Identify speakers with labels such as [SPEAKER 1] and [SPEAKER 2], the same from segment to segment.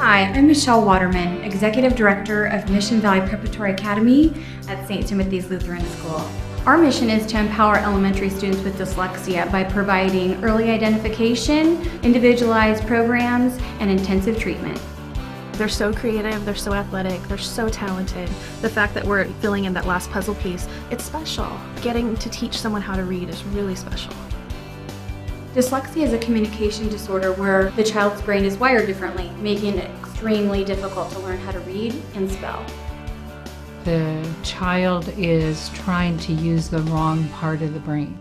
[SPEAKER 1] Hi, I'm Michelle Waterman, Executive Director of Mission Valley Preparatory Academy at St. Timothy's Lutheran School. Our mission is to empower elementary students with dyslexia by providing early identification, individualized programs, and intensive treatment.
[SPEAKER 2] They're so creative, they're so athletic, they're so talented. The fact that we're filling in that last puzzle piece, it's special. Getting to teach someone how to read is really special.
[SPEAKER 1] Dyslexia is a communication disorder where the child's brain is wired differently, making it extremely difficult to learn how to read and spell.
[SPEAKER 3] The child is trying to use the wrong part of the brain.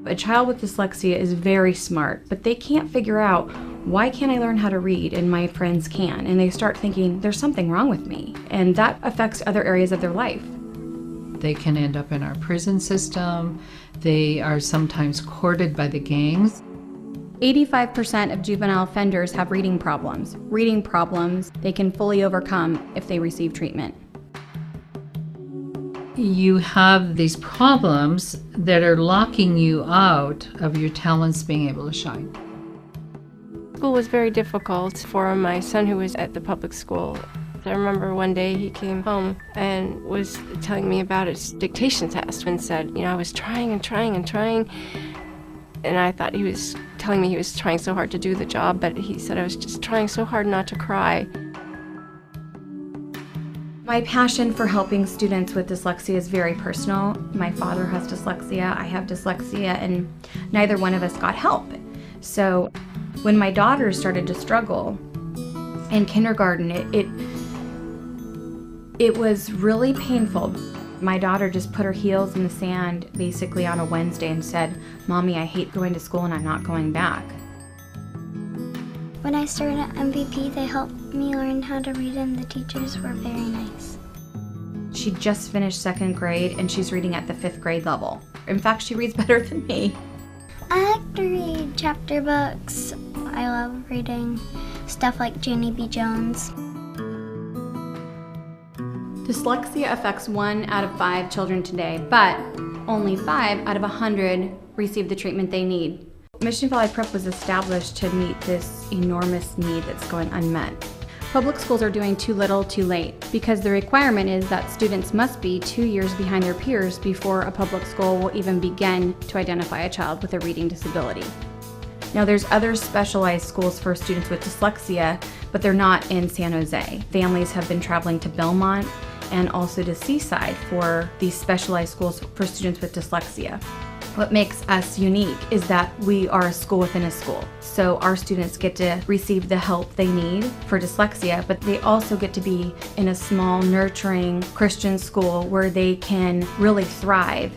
[SPEAKER 1] A child with dyslexia is very smart, but they can't figure out, why can't I learn how to read and my friends can? And they start thinking, there's something wrong with me. And that affects other areas of their life.
[SPEAKER 3] They can end up in our prison system. They are sometimes courted by the gangs.
[SPEAKER 1] 85% of juvenile offenders have reading problems. Reading problems they can fully overcome if they receive treatment.
[SPEAKER 3] You have these problems that are locking you out of your talents being able to shine.
[SPEAKER 4] School was very difficult for my son who was at the public school. I remember one day he came home and was telling me about his dictation test and said, I was trying and trying and trying. And I thought he was telling me he was trying so hard to do the job, but he said I was just trying so hard not to cry.
[SPEAKER 1] My passion for helping students with dyslexia is very personal. My father has dyslexia, I have dyslexia, and neither one of us got help. So when my daughter started to struggle in kindergarten, it was really painful. My daughter just put her heels in the sand basically on a Wednesday and said, "Mommy, I hate going to school and I'm not going back."
[SPEAKER 5] When I started at MVP, they helped me learn how to read and the teachers were very nice.
[SPEAKER 1] She just finished 2nd grade and she's reading at the 5th grade level. In fact, she reads better than me.
[SPEAKER 5] I like to read chapter books. I love reading stuff like Jenny B. Jones.
[SPEAKER 1] Dyslexia affects 1 out of 5 children today, but only 5 out of 100 receive the treatment they need. Mission Valley Prep was established to meet this enormous need that's going unmet. Public schools are doing too little, too late, because the requirement is that students must be 2 years behind their peers before a public school will even begin to identify a child with a reading disability. Now, there's other specialized schools for students with dyslexia, but they're not in San Jose. Families have been traveling to Belmont and also to Seaside for these specialized schools for students with dyslexia. What makes us unique is that we are a school within a school. So our students get to receive the help they need for dyslexia, but they also get to be in a small, nurturing Christian school where they can really thrive.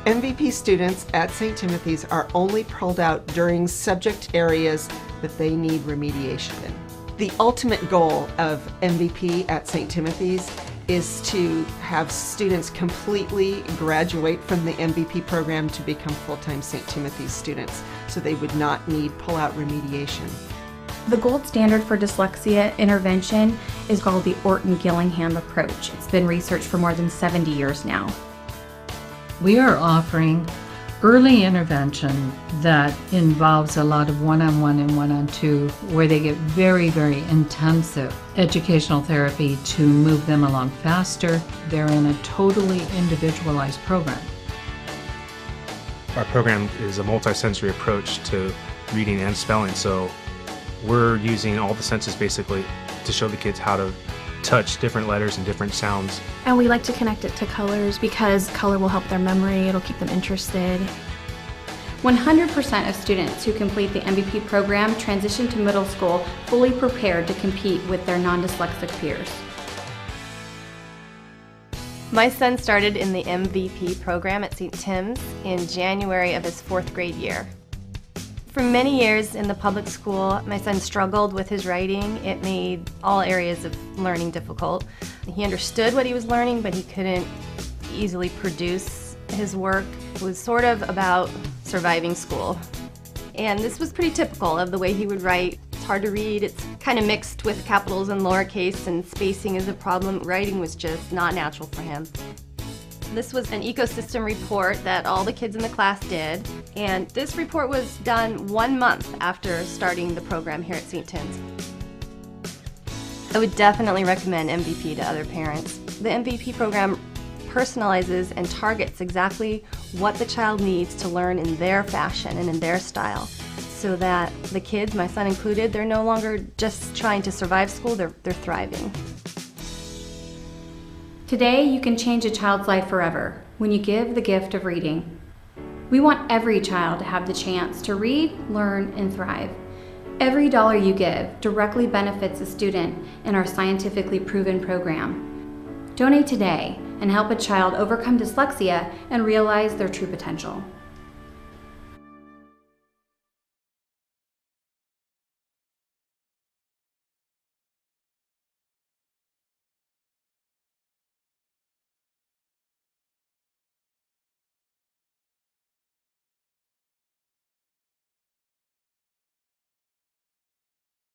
[SPEAKER 6] MVP students at St. Timothy's are only pulled out during subject areas that they need remediation in. The ultimate goal of MVP at St. Timothy's is to have students completely graduate from the MVP program to become full-time St. Timothy's students, so they would not need pull-out remediation.
[SPEAKER 1] The gold standard for dyslexia intervention is called the Orton-Gillingham approach. It's been researched for more than 70 years now.
[SPEAKER 3] We are offering early intervention that involves a lot of one-on-one and one-on-two, where they get very, very intensive educational therapy to move them along faster. They're in a totally individualized program.
[SPEAKER 7] Our program is a multi-sensory approach to reading and spelling, so we're using all the senses basically to show the kids how to touch different letters and different sounds.
[SPEAKER 2] And we like to connect it to colors because color will help their memory, it'll keep them interested.
[SPEAKER 1] 100% of students who complete the MVP program transition to middle school fully prepared to compete with their non-dyslexic peers.
[SPEAKER 8] My son started in the MVP program at St. Tim's in January of his 4th grade year. For many years in the public school, my son struggled with his writing. It made all areas of learning difficult. He understood what he was learning, but he couldn't easily produce his work. It was sort of about surviving school. And this was pretty typical of the way he would write. It's hard to read, it's kind of mixed with capitals and lowercase, and spacing is a problem. Writing was just not natural for him. This was an ecosystem report that all the kids in the class did, and this report was done 1 month after starting the program here at St. Tim's. I would definitely recommend MVP to other parents. The MVP program personalizes and targets exactly what the child needs to learn in their fashion and in their style, so that the kids, my son included, they're no longer just trying to survive school, they're thriving.
[SPEAKER 1] Today, you can change a child's life forever when you give the gift of reading. We want every child to have the chance to read, learn, and thrive. Every dollar you give directly benefits a student in our scientifically proven program. Donate today and help a child overcome dyslexia and realize their true potential.